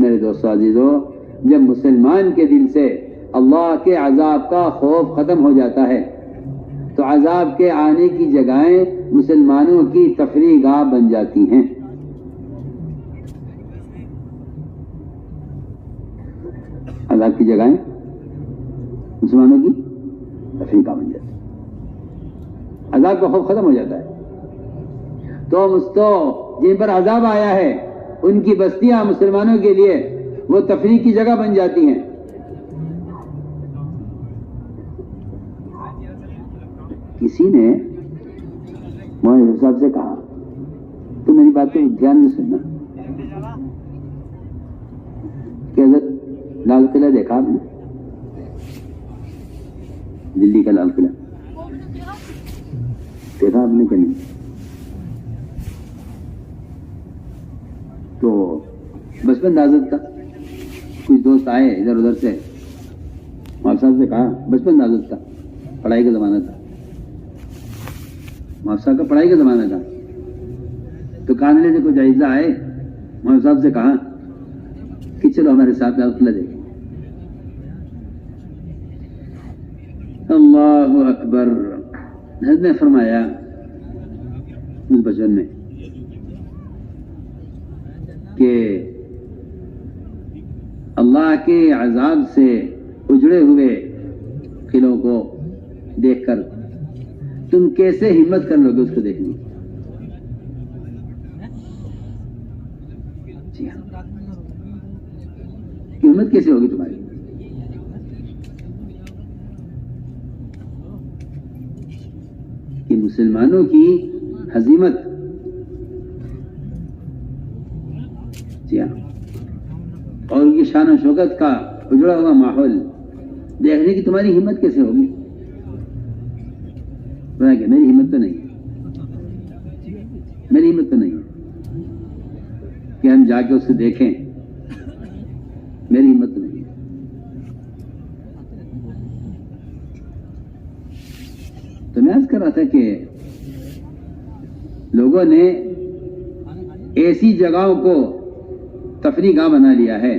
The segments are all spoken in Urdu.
میرے دوستو عزیزو، جب مسلمان کے دل سے اللہ کے عذاب کا خوف ختم ہو جاتا ہے تو عذاب کے آنے کی جگہیں مسلمانوں کی تفریح گاہ بن جاتی ہیں۔ عذاب کی جگہیں مسلمانوں کی تفریح گاہ بن جاتی ہیں، عذاب کا خوف ختم ہو جاتا ہے۔ تو جن پر عذاب آیا ہے ان کی بستیاں مسلمانوں کے لیے وہ تفریح کی جگہ بن جاتی ہیں۔ کسی نے مولانا صاحب سے کہا، تو میری بات کو دھیان سے سننا، کہ حضرت لال قلعہ دیکھا آپ نے؟ دلی کا لال قلعہ دیکھا آپ نے کہ نہیں؟ تو بچپن نازت تھا، کچھ دوست آئے ادھر ادھر سے، مولانا صاحب سے کہا، بچپن نازت تھا، پڑھائی کا زمانہ تھا، مولانا صاحب کا پڑھائی کا زمانہ تھا، تو کانلے سے کچھ اجزاء آئے، مولانا صاحب سے کہا کہ چلو ہمارے ساتھ لال قلعہ دیکھیں۔ اللہ اکبر، حضرت نے فرمایا اس بچپن میں کہ اللہ کے عذاب سے اجڑے ہوئے قلعوں کو دیکھ کر تم کیسے ہمت کر لو گے اس کو دیکھنے؟ جی ہاں، ہمت کیسے ہوگی تمہاری؟ کہ مسلمانوں کی ہزیمت، جی ہاں، اور ان کی شان و شوکت کا اجڑا ہوا ماحول دیکھنے کی تمہاری ہمت کیسے ہوگی؟ کہ میری ہمت تو نہیں ہے، میری ہمت تو نہیں ہے کہ ہم جا کے اس سے دیکھیں، میری ہمت تو نہیں ہے۔ تو میں عرض کر رہا تھا کہ لوگوں نے ایسی جگہوں کو تفریح گاہ بنا لیا ہے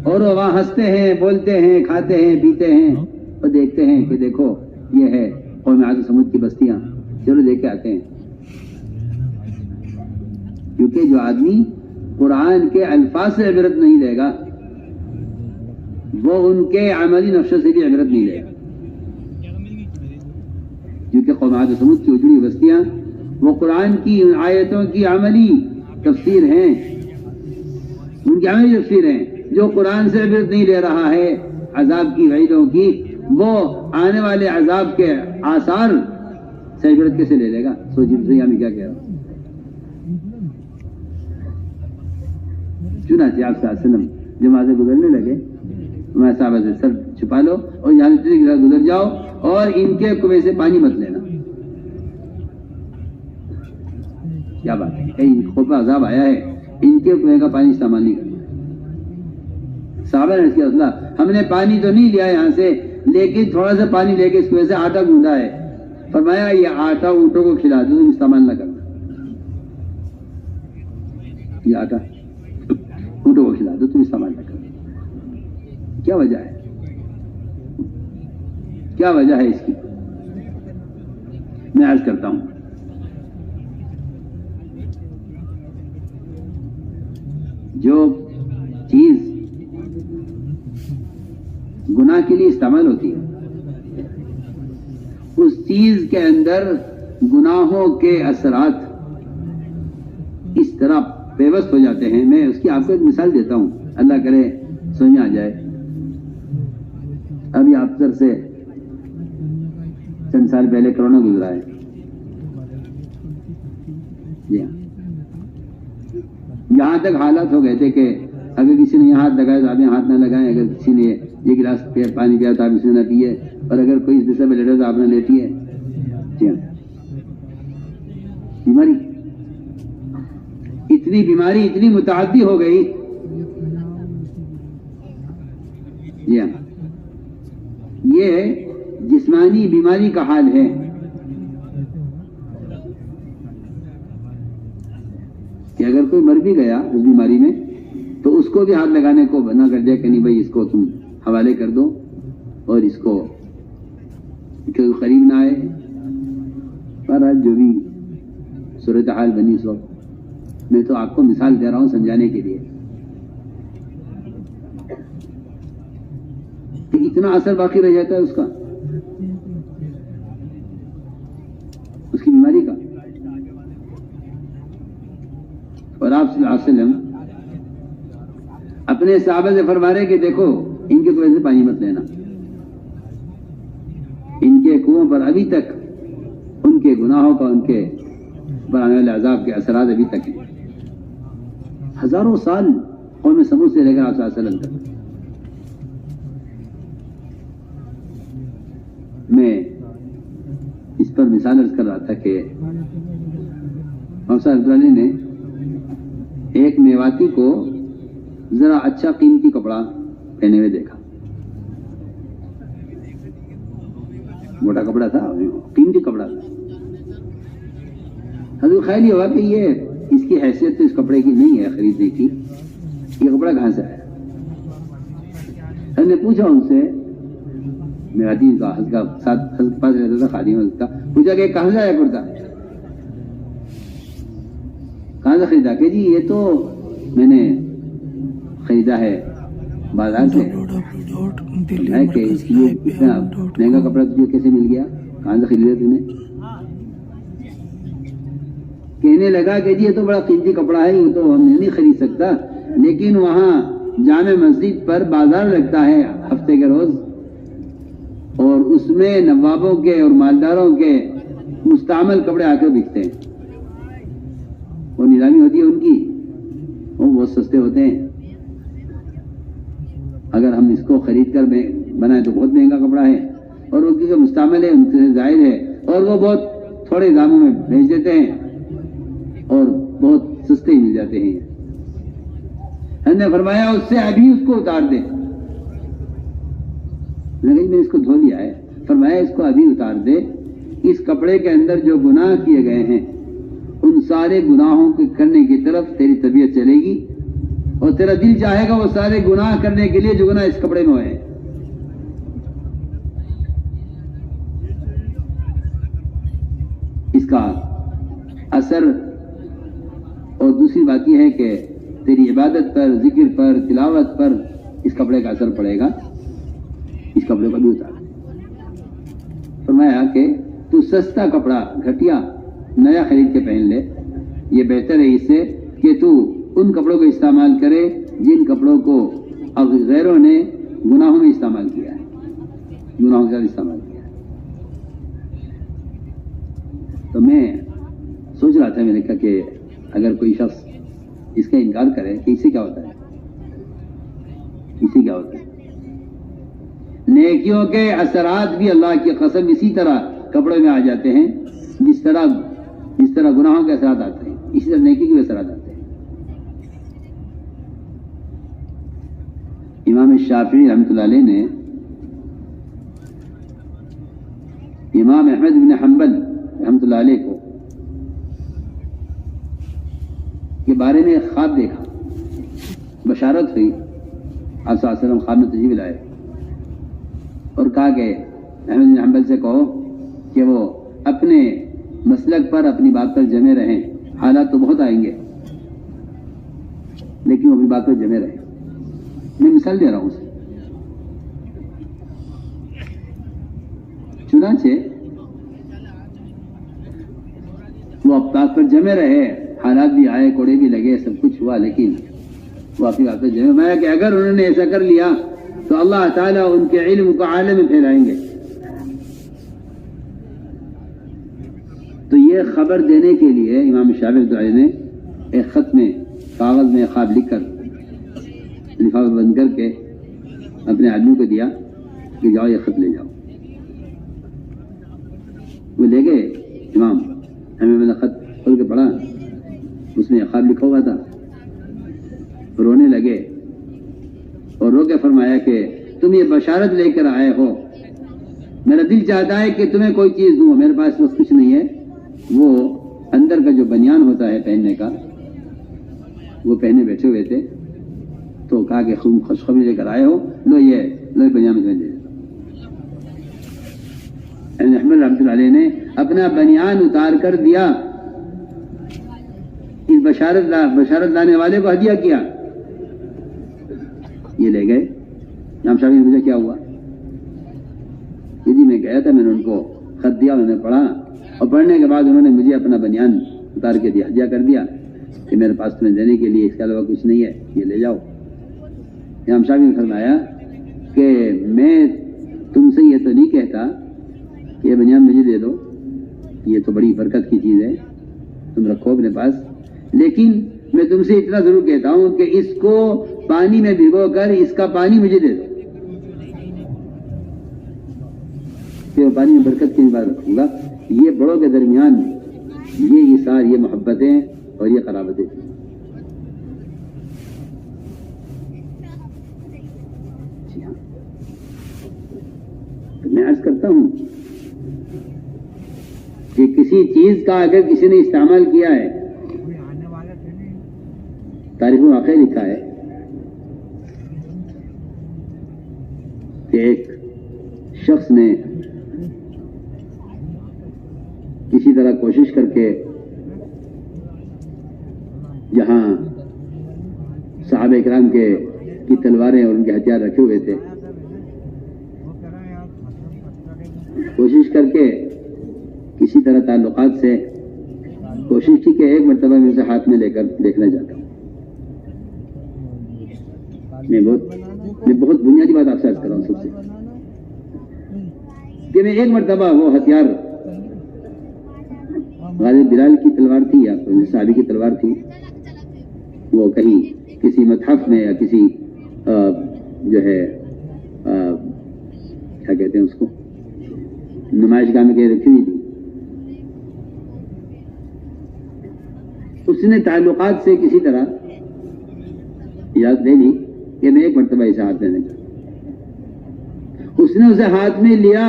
اور وہ وہاں ہنستے ہیں، بولتے ہیں، کھاتے ہیں، پیتے ہیں اور دیکھتے ہیں کہ دیکھو یہ ہے قوم عاد و سمود کی بستیاں، چلو دیکھ کے آتے ہیں۔ کیونکہ جو آدمی قرآن کے الفاظ سے عبرت نہیں لے گا وہ ان کے عملی نقشے سے بھی عبرت نہیں لے گا، کیونکہ قوم عاد و سمود کی اجڑی بستیاں وہ قرآن کی ان آیتوں کی عملی تفسیر ہیں، ان کی عملی تفسیر ہیں۔ جو قرآن سے عبرت نہیں لے رہا ہے عذاب کی وعیدوں کی، وہ آنے والے عذاب کے آثار سے عبرت کیسے لے لے گا؟ سوچیے میں کیا کہہ رہا ہوں۔ چنانچہ آپ صلی اللہ علیہ وسلم جماعت سے گزرنے لگے، ہمارے صحابہ سے سر چھپا لو اور یہاں سے گزر جاؤ اور ان کے کنویں سے پانی مت لینا۔ کیا بات ہے، کہیں خوف عذاب آیا ہے، ان کے کنویں کا پانی استعمال نہیں کرنا۔ صحابہ نے کیا اللہ، ہم نے پانی تو نہیں لیا یہاں سے، لیکن تھوڑا سا پانی لے کے اس کنویں سے آٹا گوندا ہے، فرمایا یہ آٹا اونٹوں کو کھلا دو، تم استعمال نہ کرنا۔ یہ آٹا اونٹوں کو کھلا دو، تم استعمال نہ کرنا۔ کیا وجہ ہے؟ کیا وجہ ہے اس کی؟ میں عرض کرتا ہوں، جو چیز گناہ کے لیے استعمال ہوتی ہے اس چیز کے اندر گناہوں کے اثرات اس طرح پیوست ہو جاتے ہیں۔ میں اس کی آپ کو ایک مثال دیتا ہوں، اللہ کرے سمجھ میں آ جائے۔ ابھی آپ سر سے چند سال پہلے کرونا گزرا ہے، جی ہاں، یہاں تک حالات ہو گئے تھے کہ اگر کسی نے یہاں ہاتھ لگایا تو آپ یہاں ہاتھ نہ لگائیں، اگر کسی نے یہ گلاس پانی پیا تو آپ اس نے نہ پیے، اور اگر کوئی اس میں لیٹا تو آپ نے لیٹی ہے۔ جی ہاں، بیماری، اتنی بیماری اتنی متعدی ہو گئی، جی ہاں، یہ جسمانی بیماری کا حال ہے۔ کہ اگر کوئی مر بھی گیا اس بیماری میں تو اس اس کو بھی ہاتھ لگانے کو بنا کر دیا کہ نہیں بھائی اس کو تم حوالے کر دو اور اس کو قریب نہ آئے. پر آج جو بھی صورتحال بنی اس وقت، میں تو آپ کو مثال دے رہا ہوں سمجھانے کے لیے کہ اتنا اثر باقی رہ جاتا ہے اس کا، اس کی بیماری کا. اور آپ صلی اللہ علیہ وسلم اپنے صحابہ سے فرما رہے کہ دیکھو ان کے کنویں سے پانی مت لینا، ان کے کنووں پر ابھی تک ان کے گناہوں کا، ان کے پر آنے والے عذاب کے اثرات ابھی تک ہیں. ہزاروں سال قوم سمود سے لے کر آپ صلی اللہ علیہ وسلم تک. میں اس پر مثال عرض کر رہا تھا کہ محمد صلی اللہ علیہ نے ایک میواتی کو ذرا اچھا قیمتی کپڑا پہنے ہوئے دیکھا. موٹا کپڑا تھا، قیمتی کپڑا تھا. حضرت خیال یہ ہوا کہ یہ اس کی حیثیت تو اس کپڑے کی نہیں ہے خریدنے کی، یہ کپڑا کہاں سے آیا؟ ہم نے پوچھا ان سے، میواتی کا حضرت پاس رہتا تھا خادم حضرت کا، پوچھا کہ کہاں سے آیا کرتا، کہاں سے خریدا؟ کہ جی یہ تو میں نے خریدا ہے بازار سے. ہے کہ یہ اتنا مہنگا کپڑا تجھے کیسے مل گیا، کہاں سے خریدا تم نے؟ کہنے لگا کہ جی یہ تو بڑا قیمتی کپڑا ہے، یہ تو ہم نہیں خرید سکتا، لیکن وہاں جامع مسجد پر بازار لگتا ہے ہفتے کے روز، اور اس میں نوابوں کے اور مالداروں کے مستعمل کپڑے آ کر بکتے ہیں. وہ نیلامی ہوتی ہے ان کی، وہ بہت سستے ہوتے ہیں. اگر ہم اس کو خرید کر بنائیں تو بہت مہنگا کپڑا ہے، اور ان کی جو مستعمل ہے ان سے ظاہر ہے، اور وہ بہت تھوڑے داموں میں بھیج دیتے ہیں اور بہت سستے ہی مل جاتے ہیں. ہم نے فرمایا اس سے ابھی اس کو اتار دے. میں اس کو دھو لیا ہے. فرمایا اس کو ابھی اتار دے. اس کپڑے کے اندر جو گناہ کیے گئے ہیں ان سارے گناہوں کے کرنے کی طرف تیری طبیعت چلے گی، اور تیرا دل چاہے گا وہ سارے گناہ کرنے کے لیے جو گناہ اس کپڑے میں ہوئے ہیں. اس کا اثر، اور دوسری بات یہ ہے کہ تیری عبادت پر، ذکر پر، تلاوت پر اس کپڑے کا اثر پڑے گا. اس کپڑے کو بھی اتار. فرمایا کہ تو سستا کپڑا گھٹیا نیا خرید کے پہن لے، یہ بہتر ہے اس سے کہ تو ان کپڑوں کو استعمال کرے جن کپڑوں کو اب غیروں نے گناہوں میں استعمال کیا ہے، گناہوں کے ساتھ استعمال کیا ہے. تو میں سوچ رہا تھا، میں نے کہا کہ اگر کوئی شخص اس کا انکار کرے کہ اسے کیا ہوتا ہے، اسے کیا ہوتا ہے. نیکیوں کے اثرات بھی اللہ کی قسم اسی طرح کپڑوں میں آ جاتے ہیں، جس طرح گناہوں کے اثرات آتے ہیں، اسی طرح نیکی کے اثرات آتے ہیں. امام شافعی رحمۃ اللہ علیہ نے امام احمد بن حنبل رحمۃ اللہ علیہ کو کے بارے میں خواب دیکھا، بشارت ہوئی. آپ صلی اللہ علیہ وسلم خواب میں تشریف لائے اور کہا کہ احمد بن حنبل سے کہو کہ وہ اپنے مسلک پر، اپنی بات پر جمے رہیں. حالات تو بہت آئیں گے لیکن وہ اپنی بات پر جمے رہیں. میں مثال دے رہا ہوں اسے. چنانچہ وہ اب بات پر جمے رہے، حالات بھی آئے، کوڑے بھی لگے، سب کچھ ہوا، لیکن وہ اپنی بات پر جمے. میں کہ اگر انہوں نے ایسا کر لیا تو اللہ تعالیٰ ان کے علم کو عالم میں پھیلائیں گے. تو یہ خبر دینے کے لیے امام شافعی نے ایک خط میں، کاغذ میں خواب لکھ کر، لفافہ بند کر کے اپنے آدمی کو دیا کہ جاؤ یہ خط لے جاؤ. وہ لے گئے. امام ہمیں میں نے خط کھول کے پڑھا، اس میں خواب لکھا ہوا تھا. رونے لگے اور رو کے فرمایا کہ تم یہ بشارت لے کر آئے ہو، میرا دل چاہتا ہے کہ تمہیں کوئی چیز دوں، میرے پاس بس کچھ نہیں ہے. وہ اندر کا جو بنیان ہوتا ہے پہننے کا، وہ پہنے بیٹھے ہوئے تھے. تو کہا کہ خوشخبری لے کر آئے ہو، لو یہ بنیان میں دے دیتا ہوں۔ احمد رحمۃ اللہ علیہ نے اپنا بنیان اتار کر دیا، اس بشارت لانے والے کو ہدیہ کیا، یہ لے گئے۔ امام شافعی نے مجھے کیا ہوا؟ میں گیا تھا، میں نے ان کو خط دیا، انہوں نے پڑھا، اور پڑھنے کے بعد انہوں نے مجھے اپنا بنیان اتار کے دیا، ہدیہ کر دیا کہ میرے پاس تمہیں دینے کے لیے اس کے علاوہ کچھ نہیں ہے، یہ لے جاؤ۔ امام شافعی نے فرمایا کہ میں تم سے یہ تو نہیں کہتا کہ یہ بنیان مجھے دے دو، یہ تو بڑی برکت کی چیز ہے، تم رکھو اپنے پاس، لیکن میں تم سے اتنا ضرور کہتا ہوں کہ اس کو پانی میں بھگو کر اس کا پانی مجھے دے دو، کہ پانی میں برکت کی بات رکھوں گا۔ یہ بڑوں کے درمیان یہ ایثار، یہ محبتیں اور یہ قرابتیں تھیں۔ جی ہاں، میں عرض کرتا ہوں کہ کسی چیز کا اگر کسی نے استعمال کیا ہے، تاریخ میں واقعہ لکھا ہے کہ ایک شخص نے کسی طرح کوشش کر کے جہاں صحابہ اکرام کی تلواریں اور ان کے ہتھیار رکھے ہوئے تھے، کوشش کر کے کسی طرح تعلقات سے کوشش کی کہ ایک مرتبہ میں اسے ہاتھ میں لے کر دیکھنا چاہتا ہوں۔ میں بہت بنیادی بات آپ سے عرض کر رہا ہوں سب سے، کہ میں ایک مرتبہ وہ ہتھیار غالب بلال کی تلوار تھی یا صحابی کی تلوار تھی، وہ کہیں کسی متحف میں یا کسی جو ہے کیا کہتے ہیں اس کو، نمائش گاہ میں کہیں رکھی ہوئی تھی۔ اس نے تعلقات سے کسی طرح یاد لے لی کہ میں ایک مرتبہ اسے ہاتھ لینے کا، اس نے اسے ہاتھ میں لیا،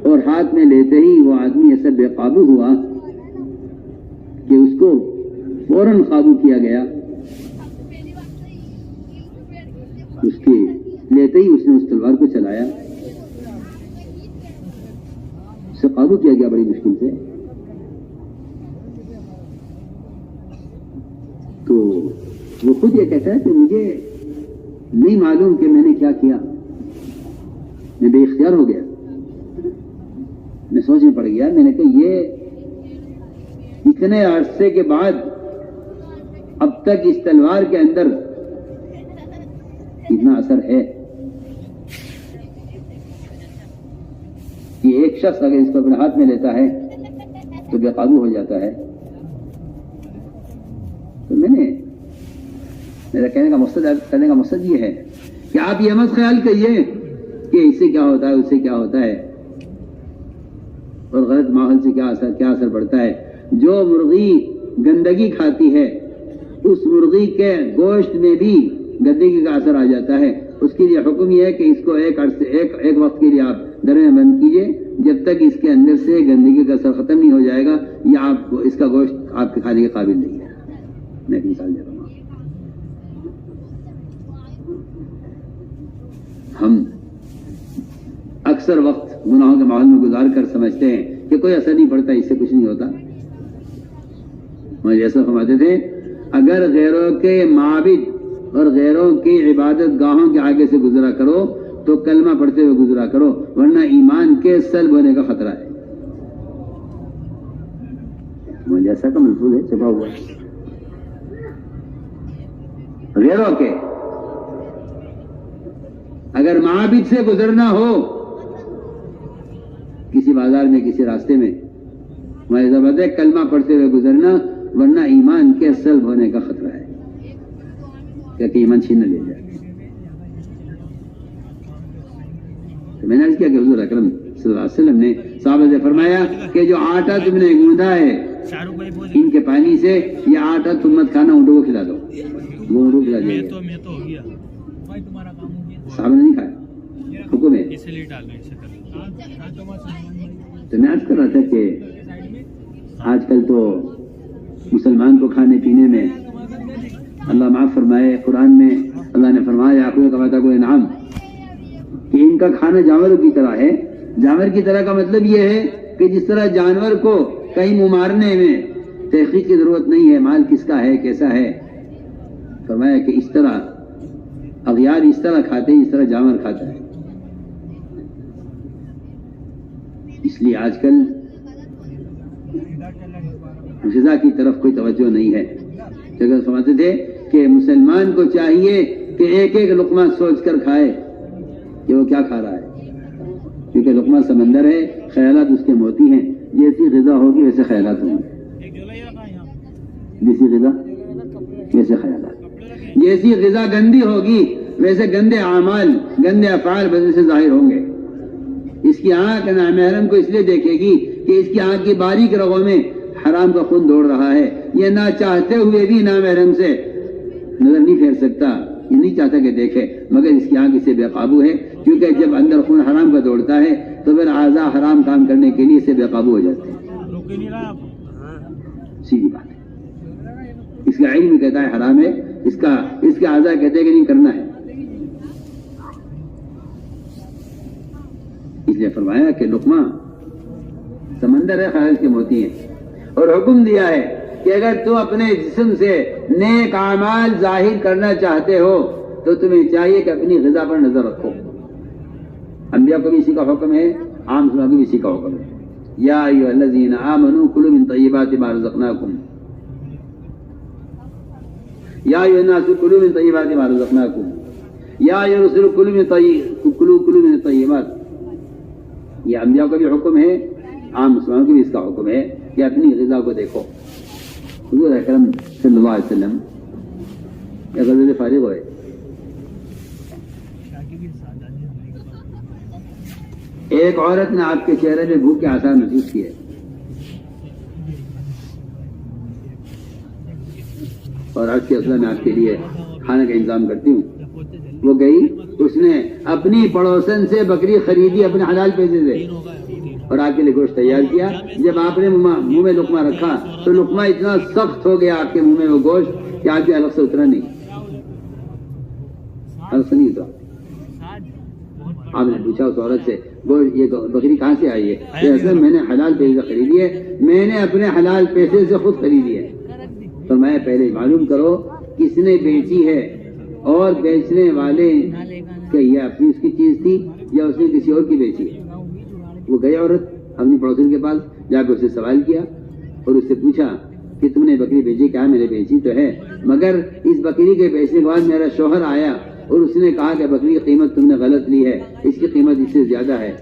اور ہاتھ میں لیتے ہی وہ آدمی ایسا بے قابو ہوا کہ اس کو فوراً قابو کیا گیا، اس کے لیتے ہی اس نے اس تلوار کو چلایا، اسے قابو کیا گیا بڑی مشکل سے۔ تو وہ خود یہ کہتا ہے کہ مجھے نہیں معلوم کہ میں نے کیا کیا، میں بے اختیار ہو گیا، میں سوچنے پڑ گیا، میں نے کہا یہ اتنے عرصے کے بعد اب تک اس تلوار کے اندر اتنا اثر ہے کہ ایک شخص اگر اس کو اپنے ہاتھ میں لیتا ہے تو بے قابو ہو جاتا ہے۔ تو میرا کہنے کا مقصد یہ ہے کہ آپ یہ مت خیال کریے کہ اس سے کیا ہوتا ہے، اس سے کیا ہوتا ہے، اور غلط ماحول سے کیا اثر پڑتا ہے۔ جو مرغی گندگی کھاتی ہے، اس مرغی کے گوشت میں بھی گندگی کا اثر آ جاتا ہے، اس کے لیے حکم یہ ہے کہ اس کو ایک وقت کے لیے آپ در میں بند کیجئے، جب تک اس کے اندر سے گندگی کا اثر ختم نہیں ہو جائے گا، یا آپ اس کا گوشت آپ کے کھانے کے قابل نہیں ہے۔ میں ایک مثال دے رہا ہوں۔ ہم اکثر وقت گناہوں کے ماحول میں گزار کر سمجھتے ہیں کہ کوئی اثر نہیں پڑتا، اس سے کچھ نہیں ہوتا۔ مجھے ایسا فرماتے تھے، اگر غیروں کے معابد اور غیروں کی عبادت گاہوں کے آگے سے گزرا کرو تو کلمہ پڑھتے ہوئے گزرا کرو، ورنہ ایمان کے سلب ہونے کا خطرہ ہے۔ مجھے ایسا کا محفوظ ہے، چھپا ہوا ہے۔ غیروں کے اگر معابد سے گزرنا ہو، کسی بازار میں کسی راستے میں، ہماری ضرورت ہے کلمہ پڑھتے ہوئے گزرنا، ورنہ ایمان کے سلب ہونے کا خطرہ ہے کہ ایمان چھین نہ لے جائے۔ تو میں نے عرض کیا کہ حضور اکرم صلی اللہ علیہ وسلم نے صحابہ سے فرمایا کہ جو آٹا تم نے گوندا ہے ان کے پانی سے، یہ آٹا تم مت کھانا، اونٹوں کو کھلا دو، وہ اونٹوں کو کھلا دے گا۔ صحابہ نے نہیں کھایا، حکم ہے۔ تو میں عرض کر رہا تھا کہ آج کل تو مسلمان کو کھانے پینے میں اللہ معاف فرمائے، قرآن میں تاکلون کما تاکل الانعام کہ ان کا کھانا جانوروں کی طرح ہے. جانور کی طرح کا مطلب یہ ہے کہ جس طرح جانور کو کہیں مارنے میں تحقیق کی ضرورت نہیں ہے مال کس کا ہے کیسا ہے. فرمایا کہ اس طرح اغیار اس طرح کھاتے ہیں اس طرح جانور کھاتا ہے. اس لیے آج کل غذا کی طرف کوئی توجہ نہیں ہے. جگہ سمجھتے تھے کہ مسلمان کو چاہیے کہ ایک ایک لقمہ سوچ کر کھائے کہ وہ کیا کھا رہا ہے، کیونکہ لقمہ سمندر ہے، خیالات اس کے موتی ہیں. جیسی غذا ہوگی ویسے خیالات ہوں گے، جیسی غذا ویسے خیالات. جیسی غذا گندی ہوگی ویسے گندے اعمال گندے افعال بدل سے ظاہر ہوں گے. اس کی آنکھ نامحرم کو اس لیے دیکھے گی کہ اس کی آنکھ کی باریک رگوں میں حرام کا خون دوڑ رہا ہے. یہ نہ چاہتے ہوئے بھی نامحرم سے نظر نہیں پھیر سکتا، یہ نہیں چاہتا کہ دیکھے، مگر اس کی آنکھ اسے بے قابو ہے. کیونکہ جب اندر خون حرام کا دوڑتا ہے تو پھر اعضاء حرام کام کرنے کے لیے اسے بے قابو ہو جاتے ہیں. سیدھی بات ہے. اس کا علم کہتا ہے حرام ہے، اس کے اعضاء کہتے ہیں کہ نہیں کرنا ہے. اس لیے فرمایا کہ لقمہ سمندر ہے، خیال کے موتی ہیں. اور حکم دیا ہے کہ اگر تم اپنے جسم سے نیک اعمال ظاہر کرنا چاہتے ہو تو تمہیں چاہیے کہ اپنی غذا پر نظر رکھو. انبیاء کو بھی اسی کا حکم ہے، عام مسلمانوں کو بھی اسی کا حکم ہے. یا ایھا الذین آمنوا کلوا من طیبات ما رزقناکم یا ایھا الناس کلوا من طیبات ما رزقناکم یا ایھا الرسل کلوا من الطیبات. یہ انبیاء کا بھی حکم ہے، عام مسلمانوں کو بھی اس کا حکم ہے کہ اپنی غذا کو دیکھو. حضور اکرم صلی اللہ علیہ وسلم غزوہ سے فارغ ہوئے، ایک عورت نے آپ کے چہرے میں بھوک کے آثار محسوس کیے. اور آج کے اصل میں آپ کے لیے کھانے کا انتظام کرتی ہوں. وہ گئی، اس نے اپنی پڑوسن سے بکری خریدی اپنے حلال پیسے سے اور آپ کے لیے گوشت تیار کیا. جب آپ نے منہ میں لقمہ رکھا تو لقمہ اتنا سخت ہو گیا آپ کے منہ میں وہ گوشت کہ آپ کے الگ سے اترا نہیں، الگ سے نہیں اترا. آپ نے پوچھا اس عورت سے یہ بکری کہاں سے آئی ہے؟ اصل میں نے حلال پیسے سے خریدی ہے، میں نے اپنے حلال پیسے سے خود خریدی ہے. تو میں پہلے معلوم کرو کس نے بیچی ہے اور بیچنے والے کہ یہ اپنی اس کی چیز تھی یا اس نے کسی اور کی بیچی ہے. وہ گئی عورت اپنی پڑوسن کے پاس جا کے اسے سوال کیا اور اس سے پوچھا کہ تم نے بکری بیچی؟ کیا میں نے بیچی تو ہے، مگر اس بکری کے بیچنے کے بعد میرا شوہر آیا اور اس نے کہا کہ بکری کی قیمت تم نے غلط لی ہے، اس کی قیمت اس سے زیادہ ہے.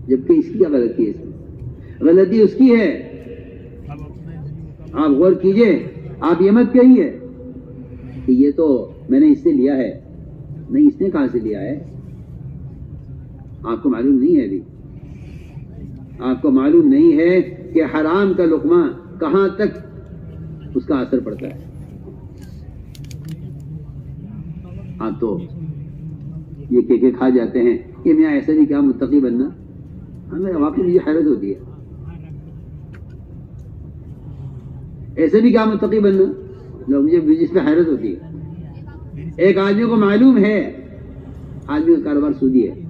جبکہ اس کی کیا غلطی ہے؟ اس میں غلطی اس کی ہے. آپ غور کیجئے، آپ یہ مت کہیے کہ یہ تو میں نے اس سے لیا ہے. نہیں، اس نے کہاں سے لیا ہے آپ کو معلوم نہیں ہے. ابھی آپ کو معلوم نہیں ہے کہ حرام کا لقمہ کہاں تک اس کا اثر پڑتا ہے. آپ تو یہ کہ کھا جاتے ہیں کہ میں ایسا بھی کیا متقی بننا. ہمیں واقعی مجھے حیرت ہوتی ہے، ایسے بھی کیا متقی بننا جو مجھے جس پہ حیرت ہوتی ہے. ایک آدمی کو معلوم ہے آدمی کا کاروبار سودی ہے،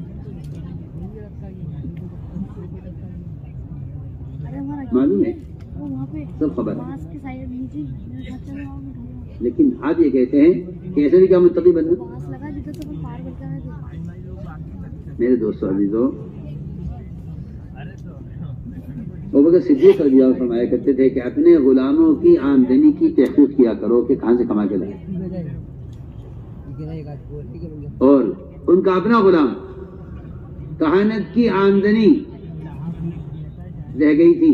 معلوم ہے، سب خبر ہے، لیکن آپ یہ کہتے ہیں کہ ایسے بھی کیا متقی بننا. میرے دوستوں عزیزوں، ابوبکر صدیق رضی اللہ عنہ فرمایا کرتے تھے کہ اپنے غلاموں کی آمدنی کی تحقیق کیا کرو کہ کہاں سے کما کے لائیں. اور ان کا اپنا غلام کہانت کی آمدنی رہ گئی تھی.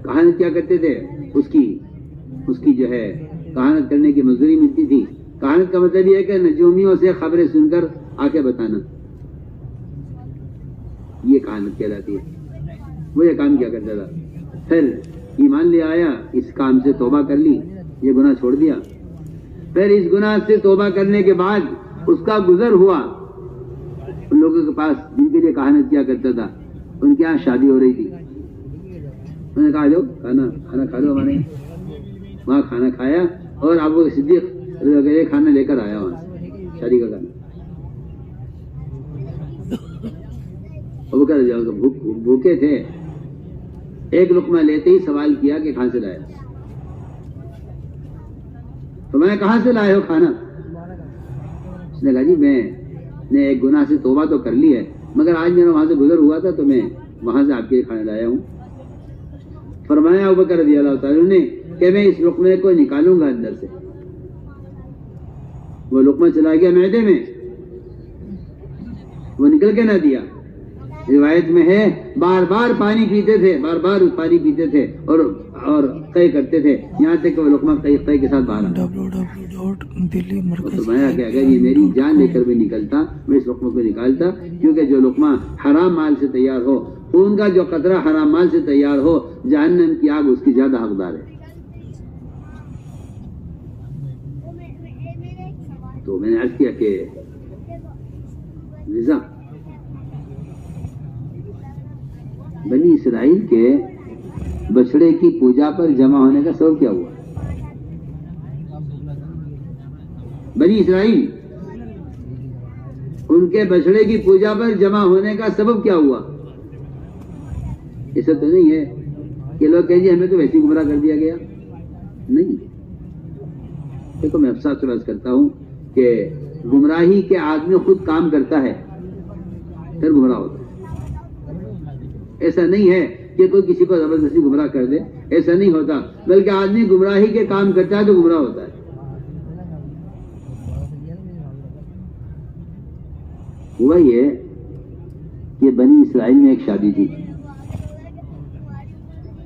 کہانت کیا کرتے تھے؟ اس کی جو ہے کہانت کرنے کی مزدوری ملتی تھی. کہانت کا مطلب یہ ہے کہ نجومیوں سے خبریں سن کر آ کے بتانا، یہ کہانت کہلاتی ہے. وہ یہ کام کیا کرتا تھا، پھر ایمان لے آیا، اس کام سے توبہ کر لی، یہ گناہ چھوڑ دیا. پھر اس گناہ سے توبہ کرنے کے بعد اس کا گزر ہوا ان لوگوں کے پاس جن کے لیے کہانت کیا کرتا تھا. ان کے یہاں شادی ہو رہی تھی، انہوں نے کہا لو کھانا کھا لو ہمارے. وہاں کھانا کھایا اور ابو صدیق کھانا لے کر آیا وہاں سے شادی کا کھانا. ابو بکر بھوکے تھے, ایک لقمہ لیتے ہی سوال کیا کہ کہاں سے لایا؟ تو میں کہاں سے لائے ہو کھانا؟ اس نے کہا جی میں نے ایک گناہ سے توبہ تو کر لی ہے, مگر آج میرا وہاں سے گزر ہوا تھا تو میں وہاں سے آپ کے لیے کھانا لایا ہوں. فرمایا ابو بکر رضی اللہ تعالیٰ نے کہ میں اس لقمے کو نکالوں گا اندر سے. وہ لقمہ چلا گیا معدے میں, وہ نکل کے نہ دیا. روایت میں ہے بار بار پانی پیتے تھے, بار بار پانی پیتے تھے اور قے کرتے تھے, یہاں تک کہ وہ لقمہ قے کے ساتھ باہر آیا. فرمایا کہ اگر یہ میری جان لے کر بھی نکلتا میں اس لقمے کو نکالتا, کیونکہ جو لقمہ حرام مال سے تیار ہو, خون کا جو قطرہ حرام مال سے تیار ہو, جہنم کی آگ اس کی زیادہ حقدار ہے. تو میں نے عرض کیا کہ رضا بنی اسرائیل کے بچڑے کی پوجا پر جمع ہونے کا سبب کیا ہوا؟ بنی اسرائیل ان کے بچڑے کی پوجا پر جمع ہونے کا سبب کیا ہوا؟ ایسا تو نہیں ہے کہ لوگ کہیں جی ہمیں تو ویسے گمراہ کر دیا گیا. نہیں, دیکھو میں افسوس عرض کرتا ہوں کہ گمراہی کے آدمی خود کام کرتا ہے پھر گمراہ ہوتا ہے. ایسا نہیں ہے کہ کوئی کسی کو زبردستی گمراہ کر دے, ایسا نہیں ہوتا, بلکہ آدمی گمراہی کے کام کرتا ہے تو گمراہ ہوتا ہے. ہوا یہ کہ بنی اسرائیل میں ایک شادی تھی,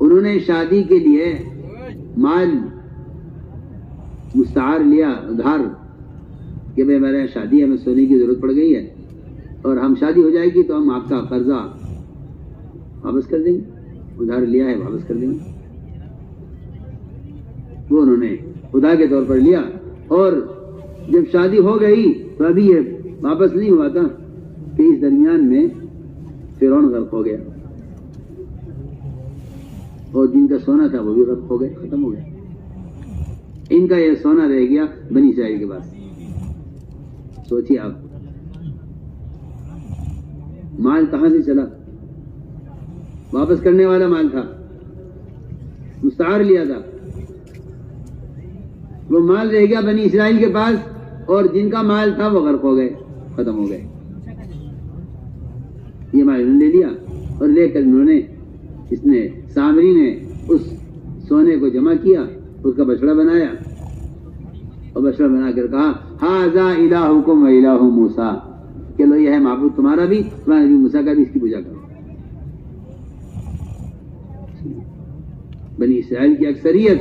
انہوں نے شادی کے لیے مال مستعار لیا ادھار کہ بھائی ہمارے یہاں شادی ہے, ہمیں سونے کی ضرورت پڑ گئی ہے اور ہم شادی ہو جائے گی تو ہم آپ کا قرضہ واپس کر دیں گے, ادھار لیا ہے واپس کر دیں گے. وہ انہوں نے خدا کے طور پر لیا, اور جب شادی ہو گئی تو ابھی یہ واپس نہیں ہوا تھا کہ اس درمیان میں فرعون غرق ہو گیا, اور جن کا سونا تھا وہ بھی غرق ہو گئے, ختم ہو گیا. ان کا یہ سونا رہ گیا بنی اسرائیل کے پاس. سوچیے آپ, مال کہاں سے چلا؟ واپس کرنے والا مال تھا, مستعار لیا تھا, وہ مال رہ گیا بنی اسرائیل کے پاس, اور جن کا مال تھا وہ غرق ہو گئے, ختم ہو گئے. یہ مال انہوں نے لے لیا, اور لے کر انہوں نے سامری نے اس سونے کو جمع کیا, اس کا بچڑا بنایا, اور بچڑا بنا کر کہا ھذا الہکم و الہ موسیٰ, کہ لو یہ ہے معبود تمہارا بھی, تمہارے نبی موسیٰ کا بھی, اس کی پوجا کرو. بنی اسرائیل کی اکثریت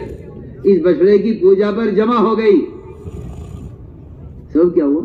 اس بچڑے کی پوجا پر جمع ہو گئی. سبب کیا ہوا؟